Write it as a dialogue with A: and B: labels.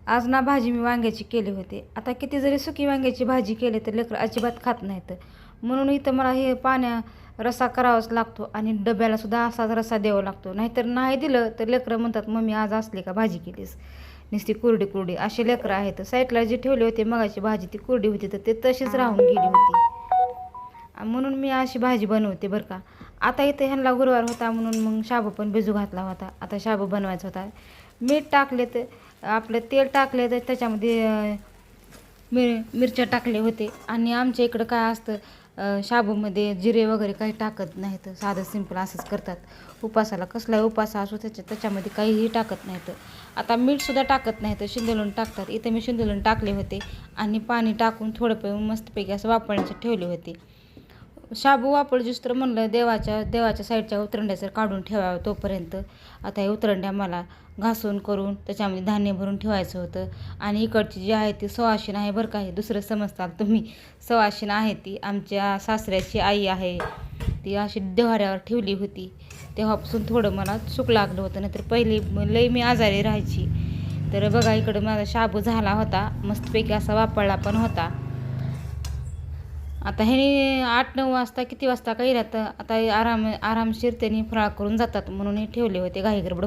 A: आज ना भाजी मी वांग्याची केली होती. आता किती जरी सुकी वांग्याची भाजी केली तर लेकरं अजिबात खात नाहीत. म्हणून इथं मला हे रस्सा करावाच लागतो आणि डब्यालासुद्धा असाच रस्सा द्यावा लागतो. नाहीतर नाही दिलं तर लेकरं म्हणतात, मम्मी आज असली का भाजी केलीस, नुसती कोरडी कोरडी. असे लेकरं आहेत. साईडला जी ठेवली होती मगाची भाजी ती कोरडी होती तर ते तशीच राहून गेली होती. म्हणून मी अशी भाजी बनवते बरं का. आता इथं ह्यांना गुरुवार होता म्हणून मग शाबू पण भिजू घातला होता. आता शाबू बनवायचा होता. मीठ टाकले तर आपलं तेल टाकले तर त्याच्यामध्ये मिरच्या टाकले होते. आणि आमच्या इकडं काय असतं, शाबूमध्ये जिरे वगैरे काही टाकत नाहीत. साधं सिंपल असंच करतात. उपासाला कसलाही उपास असो त्याच्यामध्ये काहीही टाकत नाहीत. आता मीठसुद्धा टाकत नाहीत, शिंदोलून टाकतात. इथं मी शिंदोलून टाकले होते आणि पाणी टाकून थोडं मस्तपैकी असं वापरण्याचे ठेवले होते. शाबू वापरजोस तर म्हणलं देवाच्या साईडच्या उतरंड्याचं काढून ठेवावं तोपर्यंत. आता हे उतरंड्या मला घासून करून त्याच्यामध्ये धान्य भरून ठेवायचं होतं. आणि इकडची जी आहे ती सवाशीण आहे बरं का. हे दुसरं समजताल तुम्ही. सवाशीण आहे ती आमच्या सासऱ्याची आई आहे. ती अशी देव्हाऱ्यावर ठेवली होती तेव्हापासून थोडं मला चूक लागलं होतं. नाहीतर पहिली लई मी आजारी राहायची. तर बघा इकडं माझा शाबू झाला होता, मस्तपैकी असा वापरला पण होता. आता हे 8-9 वाजता किती वाजता काही राहतं. आता आरामशीर त्यांनी फराळ करून जातात म्हणून हे ठेवले होते घाई गडबड